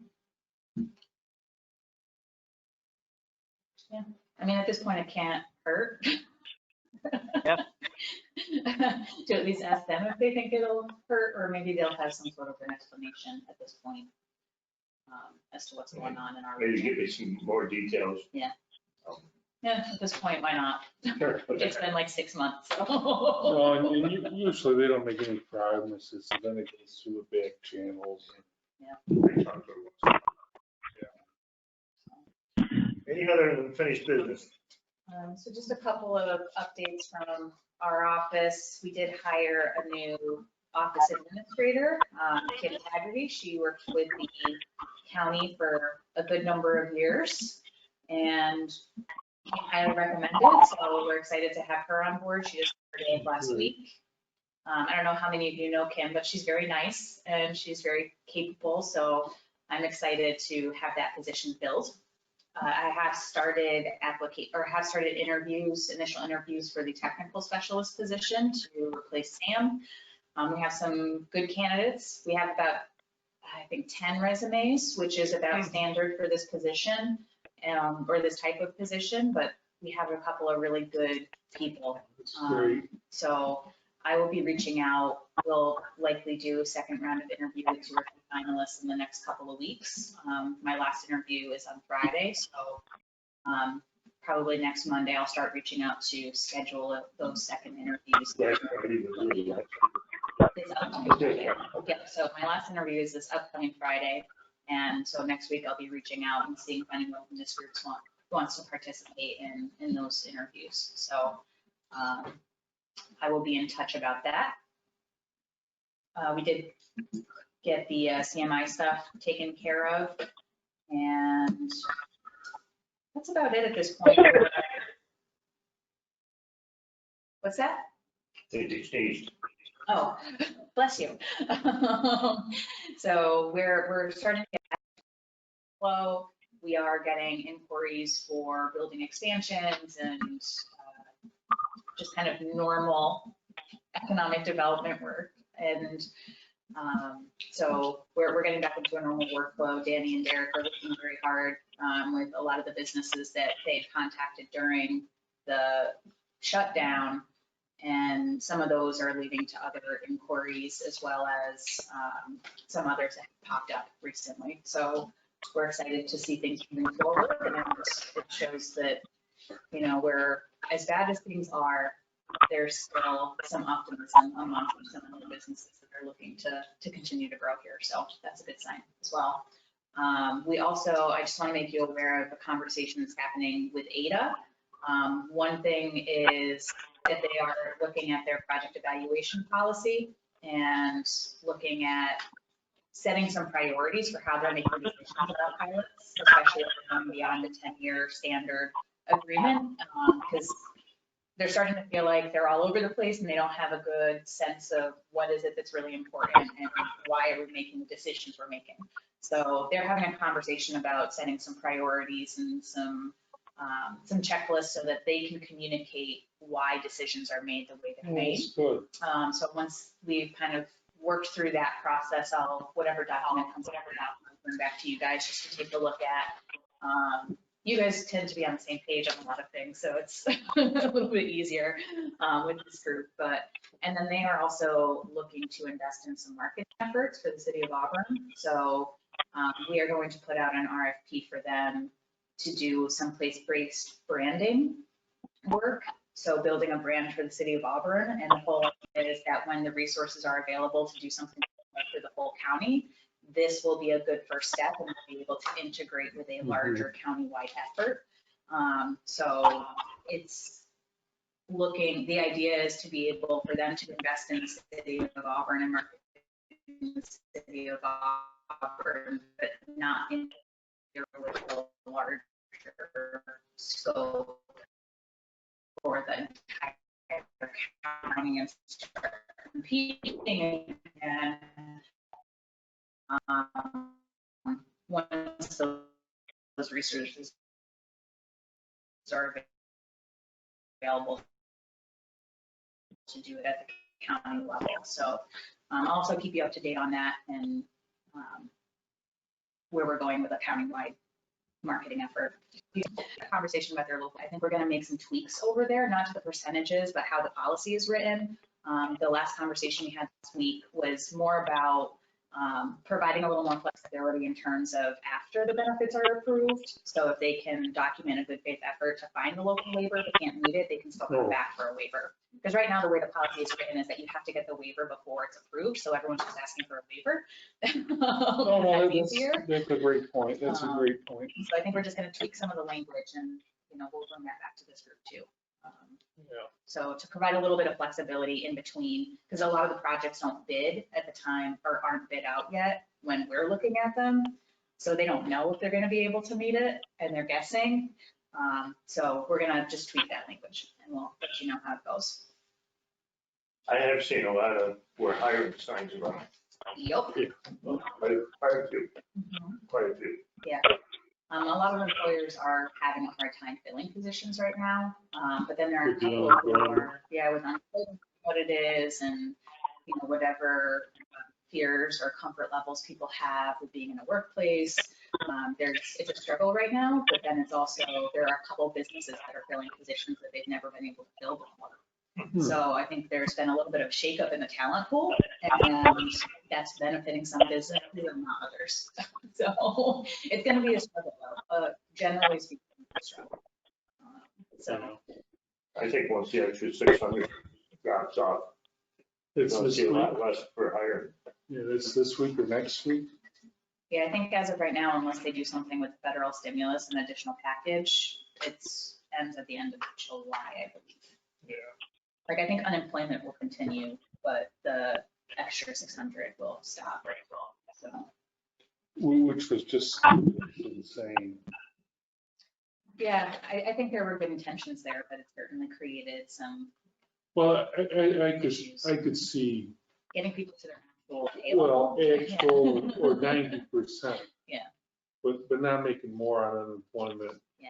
I mean, at this point, it can't hurt. Yep. To at least ask them if they think it'll hurt, or maybe they'll have some sort of an explanation at this point as to what's going on in our Maybe region. give me some more details. Yeah, at this point, why not? Sure. It's been like 6 months, so. No, and usually they don't make any promises, and then it goes through the back channels. Any other unfinished business? So just a couple of updates from our office. We did hire a new office administrator, Kim Haggerty. She worked with the county for a good number of years and highly recommended. So we're excited to have her on board. She just started last week. I don't know how many of you know Kim, but she's very nice and she's very capable. So I'm excited to have that position filled. I have started initial interviews for the technical specialist position to replace Sam. We have some good candidates. We have about, I think, 10 resumes, which is about standard for this position or this type of position, but we have a couple of really good people. So I will be reaching out. We'll likely do a second round of interview with 2 or 3 finalists in the next couple of weeks. My last interview is on Friday, so probably next Monday I'll start reaching out to schedule those second interviews. This upcoming Friday. Yeah, so my last interview is this upcoming Friday, and so next week I'll be reaching out and seeing if anyone from this group wants to participate in those interviews. So I will be in touch about that. We did get the CMI stuff taken care of, and that's about it at this point. What's that? They sneezed. Oh, bless you. So we're starting to get flow. We are getting inquiries for building expansions and just kind of normal economic development work. And so we're getting back into a normal workflow. Danny and Derek are working very hard with a lot of the businesses that they've contacted during the shutdown. And some of those are leading to other inquiries, as well as some others that have popped up recently. So we're excited to see things moving forward. And it shows that, you know, we're, as bad as things are, there's still some optimism among some of the businesses that are looking to continue to grow here. So that's a good sign as well. We also, I just want to make you aware of a conversation that's happening with ADA. One thing is that they are looking at their project evaluation policy and looking at setting some priorities for how they're making decisions about pilots, especially if they're going beyond the 10-year standard agreement, because they're starting to feel like they're all over the place and they don't have a good sense of what is it that's really important and why are we making the decisions we're making. So they're having a conversation about setting some priorities and some checklists so that they can communicate why decisions are made the way they're made. Good. So once we've kind of worked through that process, whatever document comes out, I'll bring back to you guys just to take a look at. You guys tend to be on the same page on a lot of things, so it's a little bit easier with this group. And then they are also looking to invest in some marketing efforts for the city of Auburn. So we are going to put out an RFP for them to do some place-based branding work. So building a brand for the city of Auburn, and the whole idea is that when the resources are available to do something for the whole county, this will be a good first step and we'll be able to integrate with a larger countywide effort. So it's looking, the idea is to be able for them to invest in the city of Auburn and market in the city of Auburn, but not in a larger scope for the entire county and start competing. And once those resources are available to do it at the county level. So I'll also keep you up to date on that and where we're going with a countywide marketing effort. We had a conversation about their local, I think we're gonna make some tweaks over there, not to the percentages, but how the policy is written. The last conversation we had this week was more about providing a little more flexibility in terms of after the benefits are approved. So if they can document a good faith effort to find the local waiver, if they can't meet it, they can still come back for a waiver. Because right now, the way the policy is written is that you have to get the waiver before it's approved. So everyone's just asking for a waiver. No, That's easier. that's a great point. That's a great point. So I think we're just gonna tweak some of the language and, we'll bring that back to this group too. Yeah. So to provide a little bit of flexibility in between, because a lot of the projects don't bid at the time or aren't bid out yet when we're looking at them. So they don't know if they're gonna be able to meet it and they're guessing. So we're gonna just tweak that language and we'll let you know how it goes. I have seen a lot of, we're hiring signs around. Yup. Quite a few, quite a few. Yeah. A lot of employers are having a hard time filling positions right now, but then there are a couple of who are, with unemployment, what it is, and whatever fears or comfort levels people have with being in a workplace. It's a struggle right now, but then it's also there are a couple of businesses that are filling positions that they've never been able to fill before. So I think there's been a little bit of shakeup in the talent pool, and that's benefiting some businesses and not others. So it's going to be a struggle, though. Generally speaking, it's a struggle. So I think once the extra 600 drops off, It's you'll this see a week. lot less for hiring. Yeah, it's this week or next week. yeah, I think as of right now, unless they do something with federal stimulus and additional package, it ends at the end of July, I believe. Yeah. Like, I think unemployment will continue, but the extra 600 will stop. So, Which was just insane. yeah, I think there were good intentions there, but it certainly created some Well, I could see, getting people to their actual payroll. actual or 90%. Yeah. But not making more on unemployment. Yeah.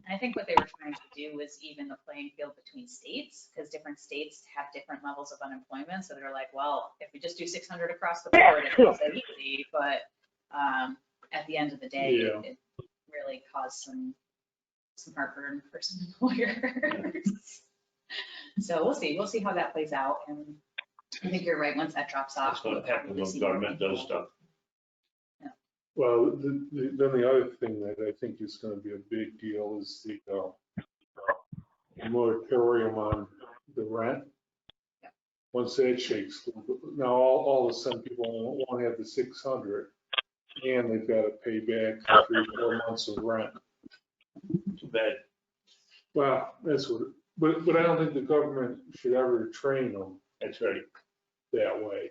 And I think what they were trying to do was even the playing field between states, because different states have different levels of unemployment. So they're like, well, if we just do 600 across the board, it's easy. But at the end of the day, it really caused some heartburn for some employers. So we'll see. We'll see how that plays out. And I think you're right. Once that drops off, That's what happens when government does stuff. Well, then the other thing that I think is going to be a big deal is the moratorium on the rent. Once that shakes, now all of a sudden people won't have the 600 and they've got to pay back 3-4 months of rent. Too bad. Well, that's what, but I don't think the government should ever train them. That's right. That way.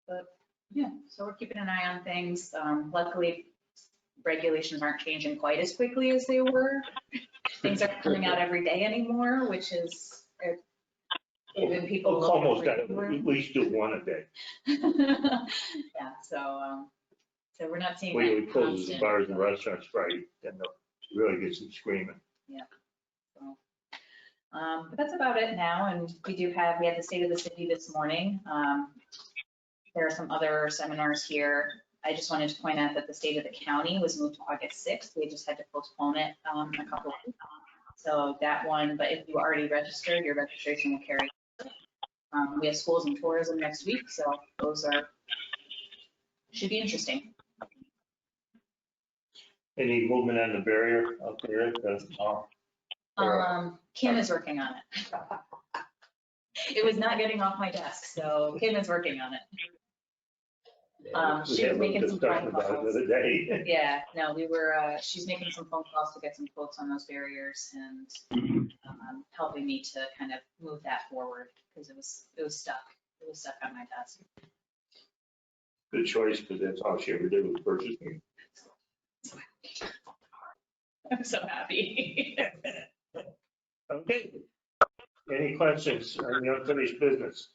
But yeah, so we're keeping an eye on things. Luckily, regulations aren't changing quite as quickly as they were. Things aren't coming out every day anymore, which is giving people. We'll almost got to at least do one a day. Yeah, so we're not seeing. We that close the constant- bars and restaurants Friday, then they'll really get some screaming. So, but that's about it now. And we had the State of the City this morning. There are some other seminars here. I just wanted to point out that the State of the County was moved to August 6th. We just had to postpone it a couple of weeks. So that one, but if you already registered, your registration will carry. We have schools and tourism next week, so those should be interesting. Any movement on the barrier out there? Kim is working on it. It was not getting off my desk, so Kim is working on it. We She had was a making little some discussion phone about it calls. the other day. Yeah, no, she's making some phone calls to get some quotes on those barriers and helping me to kind of move that forward because it was stuck. It was stuck on my desk. Good choice, because that's all she ever did was purchasing. I'm so happy. Okay. Any questions on the unfinished business?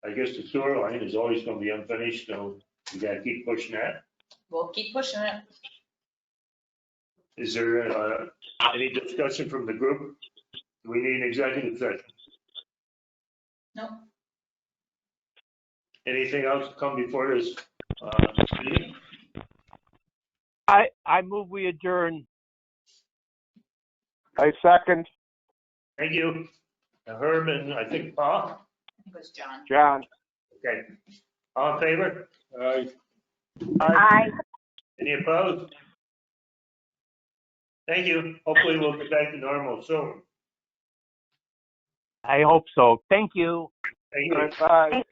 I guess the sewer line is always going to be unfinished, so you got to keep pushing that. We'll keep pushing it. Is there any discussion from the group? Do we need an executive session? Nope. Anything else to come before this meeting? I move we adjourn. I second. Thank you. Herman, I think Paul? I think it was John. John. Okay. All in favor? Aye. Any opposed? Thank you. Hopefully we'll get back to normal soon. I hope so. Thank you. Thank you. Bye.